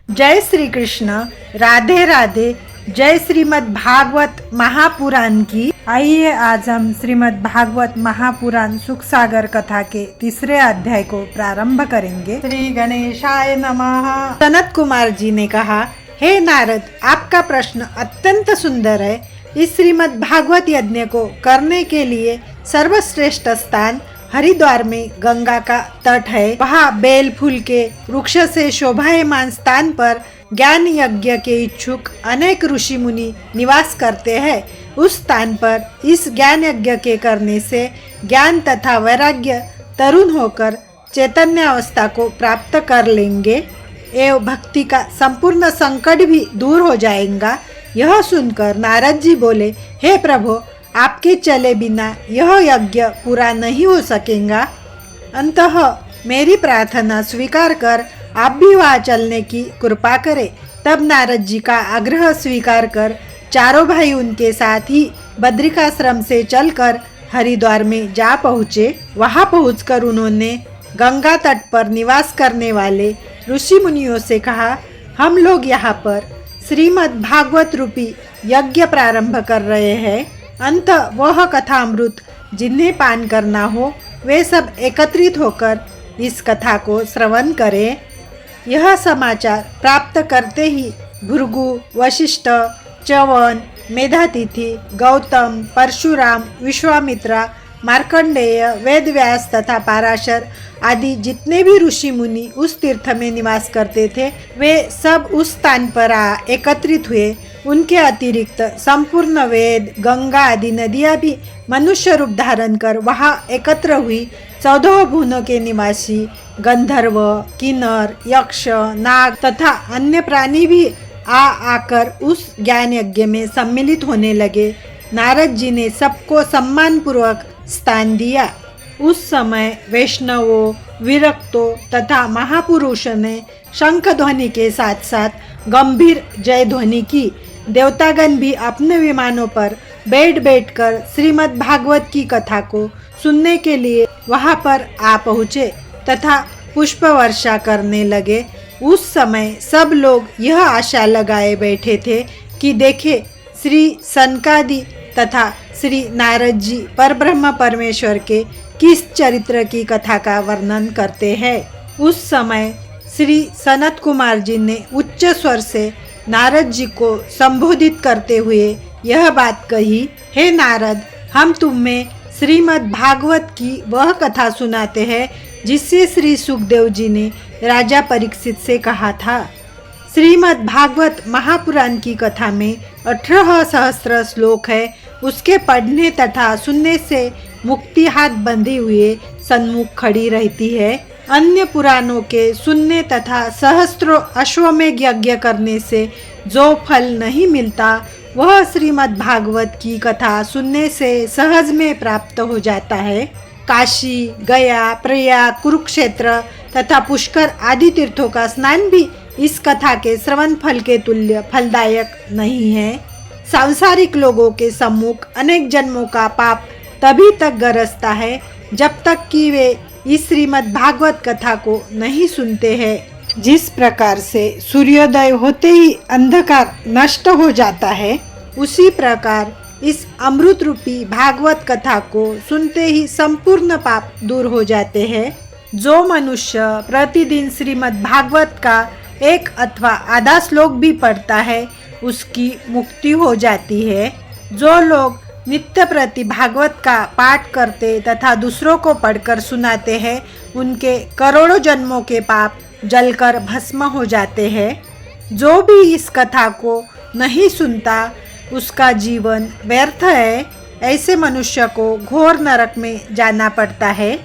जय श्री कृष्ण। राधे राधे। जय श्रीमद् भागवत महापुराण की। आइए आज हम श्रीमद् भागवत महापुराण सुख सागर कथा के तीसरे अध्याय को प्रारंभ करेंगे। श्री गणेशाय नमः। सनत कुमार जी ने कहा, हे नारद, आपका प्रश्न अत्यंत सुंदर है। इस श्रीमद् भागवत यज्ञ को करने के लिए सर्वश्रेष्ठ स्थान हरिद्वार में गंगा का तट है। वहाँ बेल फूल के वृक्ष से शोभायमान स्थान पर ज्ञान यज्ञ के इच्छुक अनेक ऋषि मुनि निवास करते हैं। उस स्थान पर इस ज्ञान यज्ञ के करने से ज्ञान तथा वैराग्य तरुण होकर चैतन्य अवस्था को प्राप्त कर लेंगे एवं भक्ति का संपूर्ण संकट भी दूर हो जाएगा। यह सुनकर नारद जी बोले, हे प्रभु, आपके चले बिना यह यज्ञ पूरा नहीं हो सकेगा। अंतः मेरी प्रार्थना स्वीकार कर आप भी वहाँ चलने की कृपा करें। तब नारद जी का आग्रह स्वीकार कर चारों भाई उनके साथ ही बद्रिकाश्रम से चलकर हरिद्वार में जा पहुँचे। वहाँ पहुँचकर उन्होंने गंगा तट पर निवास करने वाले ऋषि मुनियों से कहा, हम लोग यहाँ पर श्रीमद् भागवत रूपी यज्ञ प्रारंभ कर रहे हैं। अंत वह कथा अमृत जिन्हें पान करना हो वे सब एकत्रित होकर इस कथा को श्रवण करें। यह समाचार प्राप्त करते ही भृगु, वशिष्ठ, च्यवन, मेधातिथि, गौतम, परशुराम, विश्वामित्रा, मार्कंडेय, वेदव्यास तथा पाराशर आदि जितने भी ऋषि मुनि उस तीर्थ में निवास करते थे वे सब उस स्थान पर एकत्रित हुए। उनके अतिरिक्त संपूर्ण वेद, गंगा आदि नदियाँ भी मनुष्य रूप धारण कर वहाँ एकत्र हुई। 14 भुवनों के निवासी गंधर्व, किन्नर, यक्ष, नाग तथा अन्य प्राणी भी आकर उस ज्ञान यज्ञ में सम्मिलित होने लगे। नारद जी ने सबको सम्मान पूर्वक स्थान दिया। उस समय वैष्णवों, विरक्तों तथा महापुरुषों ने शंख ध्वनि के साथ साथ गंभीर जय ध्वनि की। देवतागण भी अपने विमानों पर बैठकर श्रीमद् भागवत की कथा को सुनने के लिए वहां पर आ पहुँचे तथा पुष्प वर्षा करने लगे। उस समय सब लोग यह आशा लगाए बैठे थे कि देखे श्री सनकादि तथा श्री नारद जी परब्रह्म परमेश्वर के किस चरित्र की कथा का वर्णन करते हैं। उस समय श्री सनत कुमार जी ने उच्च स्वर से नारद जी को संबोधित करते हुए यह बात कही, हे नारद, हम तुम्हें श्रीमद् भागवत की वह कथा सुनाते हैं जिससे श्री सुखदेव जी ने राजा परीक्षित से कहा था। श्रीमद् भागवत महापुराण की कथा में 18 सहस्त्र श्लोक है। उसके पढ़ने तथा सुनने से मुक्ति हाथ बंधे हुए सन्मुख खड़ी रहती है। अन्य पुराणों के सुनने तथा सहस्त्रों अश्वमेध यज्ञ करने से जो फल नहीं मिलता वह श्रीमद् भागवत की कथा सुनने से सहज में प्राप्त हो जाता है। काशी, गया, प्रयाग, कुरुक्षेत्र तथा पुष्कर आदि तीर्थों का स्नान भी इस कथा के श्रवण फल के तुल्य फलदायक नहीं है। सांसारिक लोगों के सम्मुख अनेक जन्मों का पाप तभी तक गरजता है जब तक कि वे इस श्रीमद् भागवत कथा को नहीं सुनते हैं। जिस प्रकार से सूर्योदय होते ही अंधकार नष्ट हो जाता है, उसी प्रकार इस अमृत रूपी भागवत कथा को सुनते ही संपूर्ण पाप दूर हो जाते हैं। जो मनुष्य प्रतिदिन श्रीमद् भागवत का एक अथवा आधा श्लोक भी पढ़ता है उसकी मुक्ति हो जाती है। जो लोग नित्य प्रति भागवत का पाठ करते तथा दूसरों को पढ़कर सुनाते हैं उनके करोड़ों जन्मों के पाप जलकर भस्म हो जाते हैं। जो भी इस कथा को नहीं सुनता उसका जीवन व्यर्थ है। ऐसे मनुष्य को घोर नरक में जाना पड़ता है।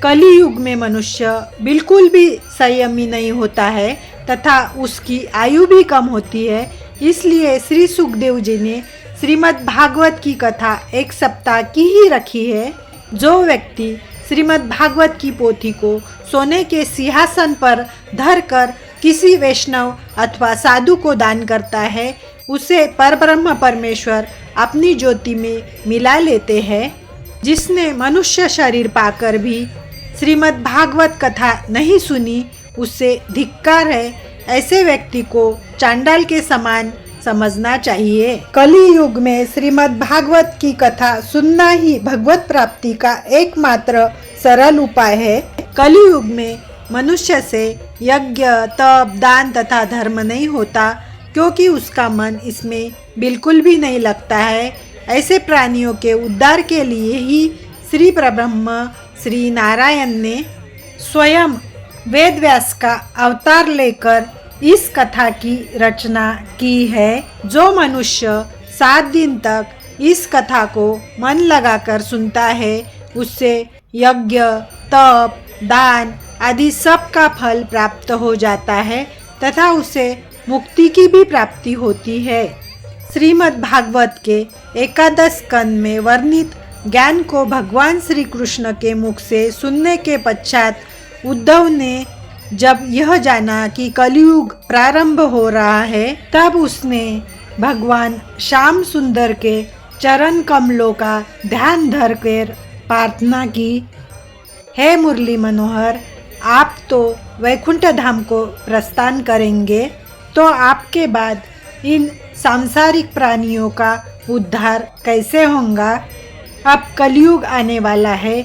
कली युग में मनुष्य बिल्कुल भी संयमी नहीं होता है तथा उसकी आयु भी कम होती है। इसलिए श्री सुखदेव जी ने श्रीमद् भागवत की कथा 1 सप्ताह की ही रखी है। जो व्यक्ति श्रीमद् भागवत की पोथी को सोने के सिंहासन पर धरकर किसी वैष्णव अथवा साधु को दान करता है उसे परब्रह्म परमेश्वर अपनी ज्योति में मिला लेते हैं। जिसने मनुष्य शरीर पाकर भी श्रीमद् भागवत कथा नहीं सुनी उसे धिक्कार है। ऐसे व्यक्ति को चांडाल के समान समझना चाहिए। कली युग में श्रीमद् भागवत की कथा सुनना ही भगवत प्राप्ति का एकमात्र सरल उपाय है। कली युग में मनुष्य से यज्ञ, तप, दान तथा धर्म नहीं होता, क्योंकि उसका मन इसमें बिल्कुल भी नहीं लगता है। ऐसे प्राणियों के उद्धार के लिए ही श्री परब्रह्म श्री नारायण ने स्वयं वेद व्यास का अवतार लेकर इस कथा की रचना की है। जो मनुष्य 7 दिन तक इस कथा को मन लगाकर सुनता है, उससे यज्ञ, तप, दान आदि सब का फल प्राप्त हो जाता है तथा उसे मुक्ति की भी प्राप्ति होती है। श्रीमद् भागवत के 11 स्कंद में वर्णित ज्ञान को भगवान श्री कृष्ण के मुख से सुनने के पश्चात उद्धव ने जब यह जाना कि कलयुग प्रारंभ हो रहा है, तब उसने भगवान श्याम सुंदर के चरण कमलों का ध्यान धरकर प्रार्थना की, हे मुरली मनोहर, आप तो वैकुंठ धाम को प्रस्थान करेंगे, तो आपके बाद इन सांसारिक प्राणियों का उद्धार कैसे होगा? अब कलयुग आने वाला है,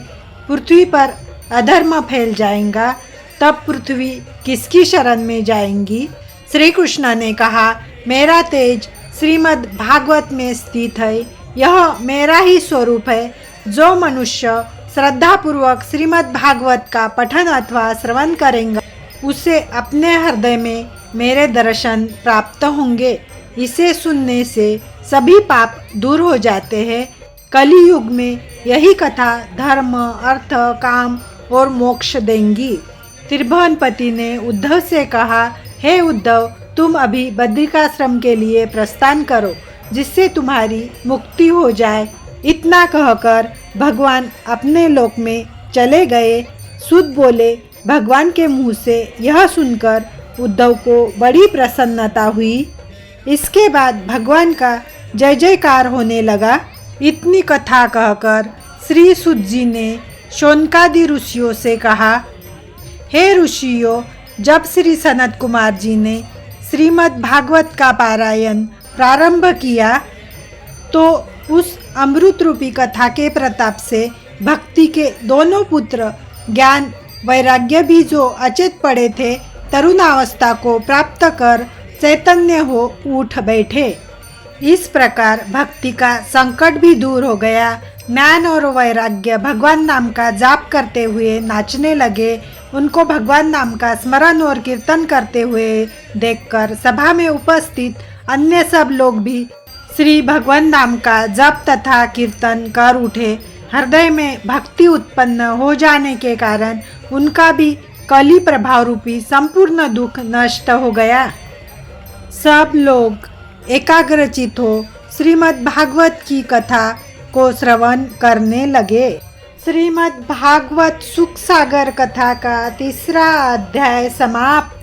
पृथ्वी पर अधर्म फैल जाएगा, तब पृथ्वी किसकी शरण में जाएंगी? श्री कृष्ण ने कहा, मेरा तेज श्रीमद् भागवत में स्थित है, यह मेरा ही स्वरूप है। जो मनुष्य श्रद्धापूर्वक श्रीमद् भागवत का पठन अथवा श्रवण करेंगे, उसे अपने हृदय में मेरे दर्शन प्राप्त होंगे। इसे सुनने से सभी पाप दूर हो जाते हैं। कली युग में यही कथा धर्म, अर्थ, काम और मोक्ष देंगी। त्रिभुवनपति ने उद्धव से कहा, हे उद्धव, तुम अभी बद्रिकाश्रम के लिए प्रस्थान करो, जिससे तुम्हारी मुक्ति हो जाए। इतना कहकर भगवान अपने लोक में चले गए। सूत बोले, भगवान के मुंह से यह सुनकर उद्धव को बड़ी प्रसन्नता हुई। इसके बाद भगवान का जय जयकार होने लगा। इतनी कथा कहकर श्री सूत जी ने शौनकादि ऋषियों से कहा, हे ऋषियों, जब श्री सनत कुमार जी ने श्रीमद् भागवत का पारायण प्रारंभ किया, तो उस अमृत रूपी कथा के प्रताप से भक्ति के दोनों पुत्र ज्ञान, वैराग्य भी जो अचेत पड़े थे, तरुणावस्था को प्राप्त कर चैतन्य हो उठ बैठे। इस प्रकार भक्ति का संकट भी दूर हो गया। ज्ञान और वैराग्य भगवान नाम का जाप करते हुए नाचने लगे। उनको भगवान नाम का स्मरण और कीर्तन करते हुए देखकर सभा में उपस्थित अन्य सब लोग भी श्री भगवान नाम का जप तथा कीर्तन कर उठे। हृदय में भक्ति उत्पन्न हो जाने के कारण उनका भी कली प्रभाव रूपी संपूर्ण दुख नष्ट हो गया। सब लोग एकाग्रचित हो श्रीमद् भागवत की कथा को श्रवण करने लगे। श्रीमद् भागवत सुख सागर कथा का 3रा अध्याय समाप्त।